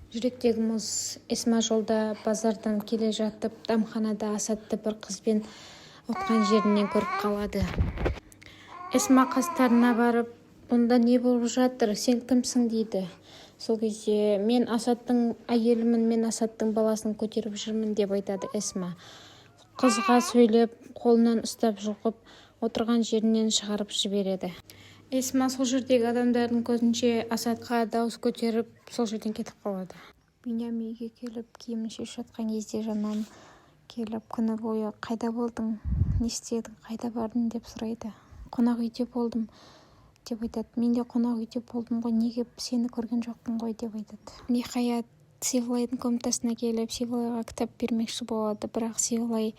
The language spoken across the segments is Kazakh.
Жүректегі мұз. Эсма жолда базардан келе жатып, дәмханада Асатты бір қызбен отқан жерінен көріп қалады. Эсма қастарына барып, «Бұнда не болып жатыр? Сен кімсің?» дейді. Сол кезде «Мен Асаттың әйелімін, мен Асаттың баласын көтеріп жүрмін» деп айтады Эсма. Қызға сөйлеп, қолынан ұстап жұлқып, отырған жерінен шығарып жібереді. Эсма сол жердегі адамдардың көзінше Асатқа дауыс көтеріп, сол жерден кетіп қалады. Биньямин үйге келіп, киімін шешіп жатқан кезде жаннан келіп, күні бойы «Қайда болдың? Не істедің? Қайда бардың?» деп сұрайды. «Қонақ үйде болдым» деп айтады. «Мен де қонақ үйде болдым ғой, неге сені көрген жоқпын ғой?» деп айтады. Нихаят Севалайдың комнатасына келіп, Севалайға кітап бермекші болады, бірақ Севалай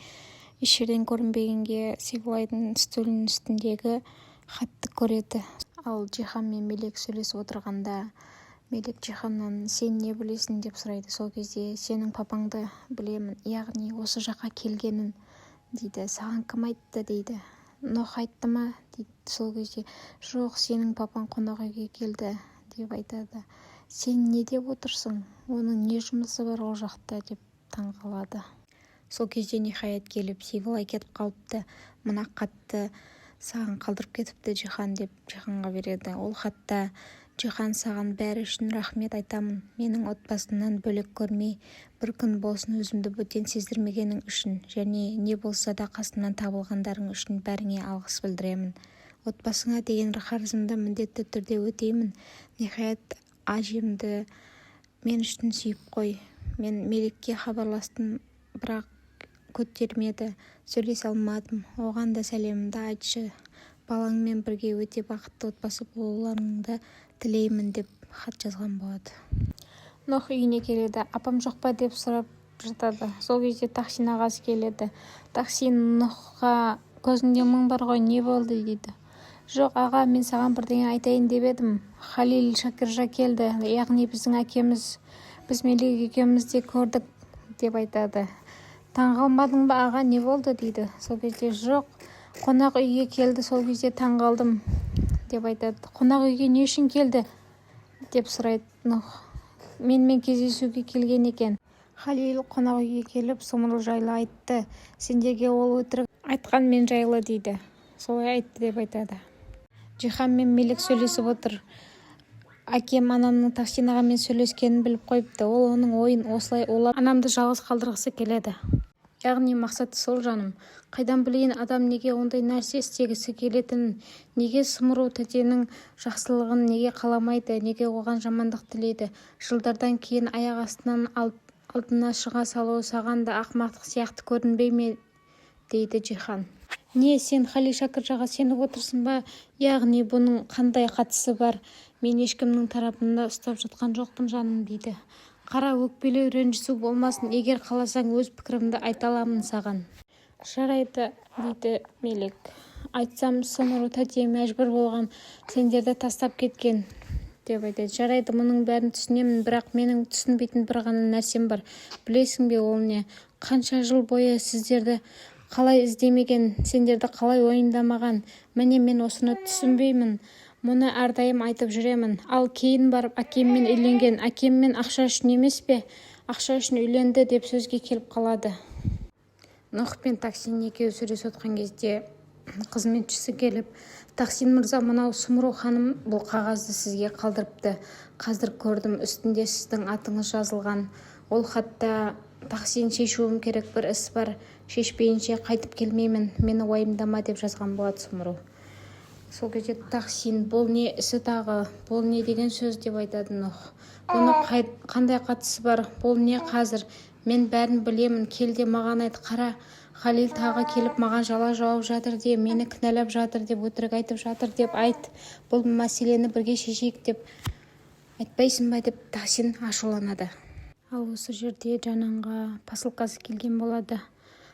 еш жерден көрінбегенге Севалайдың стөлінің үстіндегі хатты көреді. Ал Джихан мен Мелек сөйлесіп отырғанда Мелек Джиханнан «Сен не білесің?» деп сұрайды. Сол кезде «Сенің папаңды білемін, яғни осы жаққа келгенін» дейді. «Саған кім айтты?» дейді. «Нох айтты ма?» дейді. Сол кезде «Жоқ, сенің папаң қонақ үйге келді» деп айтады. «Сен не деп отырсың? Оның не жұмысы бар ол жақта?» деп таңғалады. Сол кезде Нихаят келіп, Севалай кетіп қалыпты, мына хатты саған қалдырып кетіпті Джихан деп Джиханға береді. Ол хатта «Джихан, саған бәрі үшін рахмет айтамын. Менің отбасымнан бөлек көрмей, бір күн болсын өзімді бөтен сездірмегенің үшін, және не болса да қасымнан табылғандарың үшін бәріңе алғыс білдіремін. Отбасыңа деген қарызымды міндетті түрде өтеймін. Нихаят ажемді мен үшін сүйіп қой. Мен Мелекке хабарластым, бірақ көтермеді, сөйлесе алмадым. Оған да сәлемімді айтшы. Балаңмен бірге өте бақытты отбасы болуларыңды тілеймін» деп хат жазған болады. Нох үйіне келеді. «Апам жоқ па?» деп сұрап жатады. Сол кезде Тахсин ағасы келеді. Тахсин Нохқа «Көзіңде мұң бар ғой, не болды?» дейді. «Жоқ аға, мен саған бірдеңе айтайын деп едім. Халил Шакиржа келді, яғни біздің әкеміз. Біз Мелек екеумізде көрдік» деп айтады. «Таңғалмадың ба аға, не болды?» дейді. Сол кезде «Жоқ, қонақ үйге келді, сол кезде таңғалдым» деп айтады. «Қонақ үйге не үшін келді?» деп сұрайды Нох. «Менімен кездесуге келген екен. Халил қонақ үйге келіп, Сомру жайлы айтты. Сендерге ол өтірік айтқан мен жайлы» дейді. «Солай айтты» деп айтады. Джихан мен Мелек сөйлесіп отыр. Әкем анамның Тахсин ағамен сөйлескенін біліп қойыпты. Ол оның ойын осылай улап, анамды жалғыз қалдырғысы келеді. Яғни мақсаты сол, жаным. Қайдан білейін адам неге ондай нәрсе істегісі келетінін, неге Сомру тәтенің жақсылығын неге қаламайды, неге оған жамандық тілейді. Жылдардан кейін аяқ астынан алдына шыға салуы саған да ақымақтық сияқты көрінбей ме?» дейді Джихан. «Не, сен Халил Шакиржаға сеніп отырсың ба? Яғни бұның қандай қатысы бар? Мен ешкімнің тарапында ұстап жатқан жоқпын, жаным» дейді. «Қара, өкпелеу, ренжісу болмасын, егер қаласаң өз пікірімді айта аламын саған». «Жарайды» дейді Мелек. «Айтсам Сомру тәте мәжбүр болған, сендерді тастап кеткен» деп айтады. «Жарайды, мұның бәрін түсінемін, бірақ менің түсінбейтін бір ғана нәрсем бар. Білесің бе ол не? Қанша жыл бойы сіздерді қалай іздемеген, сендерді қалай ойындамаған. Міне мен осыны түсінбеймін. Мұны әрдайым айтып жүремін. Ал кейін барып әкеммен үйленген. Әкеммен ақша үшін емес пе? Ақша үшін үйленді» деп сөзге келіп қалады. Нох пен Тахсин екеуі сөйлесіп отқан кезде қызметшісі келіп, «Тахсин мырза, мынау Сомру ханым бұл қағазды сізге қалдырыпты. Қазір көрдім, үстінде сіздің атыңыз жазылған. Ол хатта Тахсин шешуім керек бір іс бар. Шешпейінше қайтып келмеймін. Мені уайымдама» деп жазған болады Сомру. Сол кезде Тахсин «Бұл не ісі тағы? Бұл не деген сөз?» деп айтады Нох. «Бұны қандай қатысы бар? Бұл не қазір? Мен бәрін білемін. Кел де маған айт. Қара, Халил тағы келіп маған жала жауып жатыр де, мені кінәлап жатыр деп, өтірік айтып жатыр деп айт. Бұл мәселені бірге шешейік деп айтпайсың ба?» деп Тахсин ашуланады. Ал осы жерде Жананға посылкасы келген болады.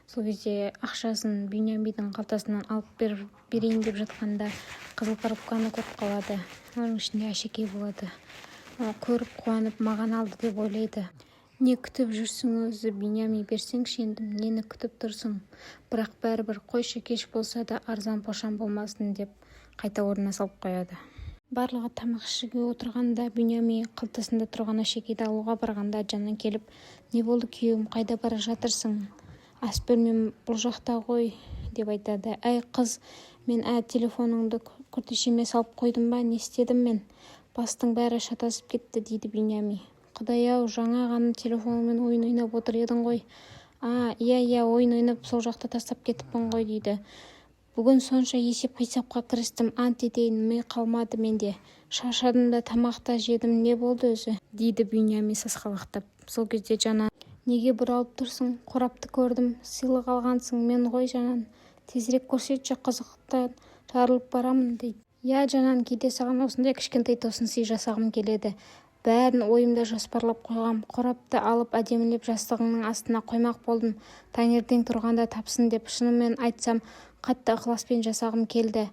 Сол кезде ақшасын Биньяминнің қалтасынан алып берейін деп жатқанда қызыл коробканы көріп қалады. Оның ішінде әшекей болады. Көріп қуанып маған алды деп ойлайды. «Не күтіп жүрсің өзі, Биньямин, берсеңші енді, нені күтіп тұрсың? Бірақ бәрібір қойшы, кеш болса да арзан пошан болмасын» деп қайта орнына салып қояды. Барлығы тамақ ішуге отырғанда Биньями қалтасында тұрған әшекейді алуға барғанда Жанан келіп: «Не болды күйеуім, қайда бара жатырсың? Ас бөлмем бұл жақта ғой», деп айтады. «Әй қыз, мен телефоныңды күртешеме салып қойдым ба? Не істедім мен? Бастың бәрі шатасып кетті», дейді Биньями. «Құдай-ау, жаңа ғана телефоныңмен ойын ойнап отыр едің ғой». Иә, ойын ойнап сол жақта тастап кетіппін ғой», дейді. «Бүгін сонша есеп-қисапқа кірістім, ант етейін, ми қалмады менде. Шаршадым да, тамақ та жедім, не болды өзі?» дейді Биньями сасқалақтап. Сол кезде Жанан: «Неге бұралып тұрсың? Қорапты көрдім, сыйлық алғансың, мен ғой Жанан. Тезірек көрсетші, қызықтан жарылып барамын», дейді. «Я, Жанан, кейде саған осындай кішкентай тосын сый жасағым келеді. Бәрін ойымда жоспарлап қойғам. Қорапты алып әдемілеп жастығыңның астына қоймақ болдым. Таңертең тұрғанда тапсын деп, шынымен айтсам, қатты ықыласпен жасағым келді».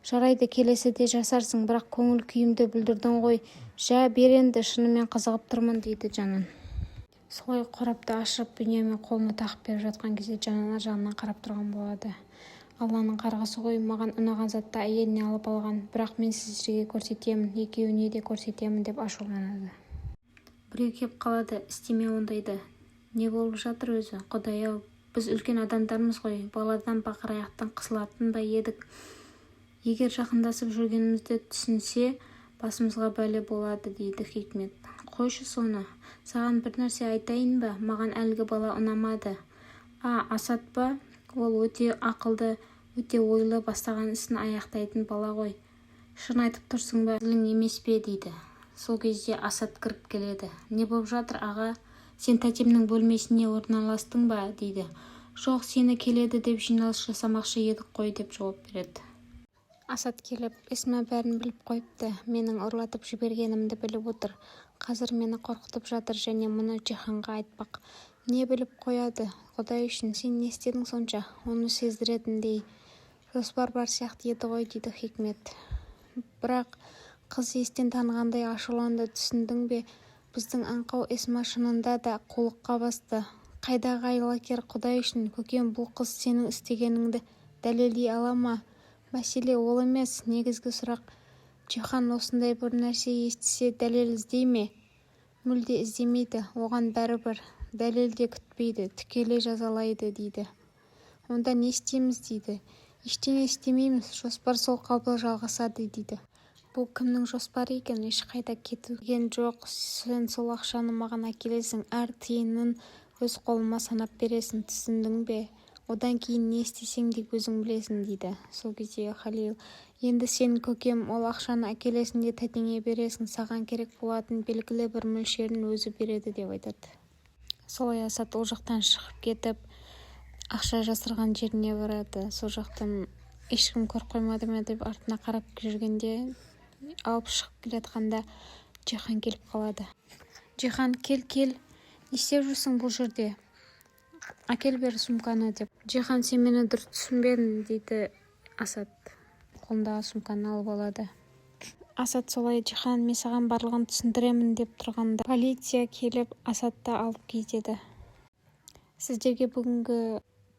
«Жарайды, келесіде жасарсың, бірақ көңіл күйімді білдірдің ғой. Жә, бер енді, шынымен қызығып тұрмын», дейді Жанан. Солай қорапты ашып, Биньями қолына тағып беріп жатқан кезде Жанан жағынан қарап тұрған болады. «Алланың қарғысы ғой, маған ұнаған затты әйеліне алып алған, бірақ мен сіздерге көрсетемін, екеуіне де көрсетемін», деп ашуланады. Біреу кеп қалады: «Істеме ондайды. Не болып жатыр өзі? Құдай-ау, біз үлкен адамдармыз ғой, баладан бақыраяқтан қысылатын ба едік? Егер жақындасып жүргенімізді түсінсе, басымызға бәле болады», дейді Хикмет. «Қойшы соны. Саған бір нәрсе айтайын ба? Маған әлгі бала ұнамады». Асад па? Ол өте ақылды, өте ойлы, бастаған ісін аяқтайтын бала ғой. «Шын айтып тұрсың ба, зілің емес пе?» дейді. Сол кезде Асад кіріп келеді. «Не болып жатыр, аға? Сен тәтемнің бөлмесіне орналастың ба?» дейді. «Жоқ, сені келеді деп жиналыс жасамақшы едік қой», деп жауап береді. Асад келіп: «Эсма бәрін біліп қойыпты. Менің ұрлатып жібергенімді біліп отыр. Қазір мені қорқытып жатыр және мұны Джиханға айтпақ». «Не біліп қояды? Құдай үшін, сен не істедің сонша? Оны сездіретіндей жоспар бар сияқты еді ғой», дейді Хикмет. Бірақ қыз естен танығандай ашуланды. «Түсіндің бе? Біздің аңқау Эсма шынында да қулыққа басты. Қайдағы айлакер, құдай үшін, көкем, бұл қыз сенің істегеніңді дәлелдей ала ма?» «Мәселе ол емес, негізгі сұрақ. Джихан осындай бір нәрсе естісе дәлел іздей ме?» «Мүлде іздемейді, оған бәрібір. Дәлел де күтпейді, тікелей жазалайды», дейді. «Онда не істейміз?» дейді. «Ештеңе істемейміз, жоспар сол қалпы жалғасады», дейді. «Бұл кімнің жоспары екен? Ешқайда кетуген жоқ. Сен сол ақшаны маған әкелесің, әр тиынын өз қолыма санап бересің, түсіндің бе? Одан кейін не істесең де өзің білесің», дейді. Сол кезде Халил: «Енді сен, көкем, ол ақшаны әкелесің де тәтеңе бересің, саған керек болатын белгілі бір мөлшерін өзі береді», деп айтады. Солай Асад ол жақтан шығып кетіп, ақша жасырған жеріне барады. Сол жақтан ешкім көріп қоймады ма деп артына қарап жүргенде, алып шығып келатқанда Джихан келіп қалады. «Джихан, кел, не істеп жүрсің бұл жерде? Әкел бер сумканы», деп. «Джихан, сен мені дұрыс түсінбедің», дейді Асад. Қолындағы сумканы алып алады. Асад солай: «Джихан, мен саған барлығын түсіндіремін», деп тұрғанда полиция келіп Асадты алып кетеді. Сіздерге бүгінгі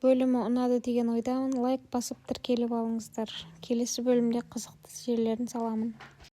бөлімі ұнады деген ойдамын. Лайк басып тіркеліп алыңыздар. Келесі бөлімде қызықты жерлерін саламын.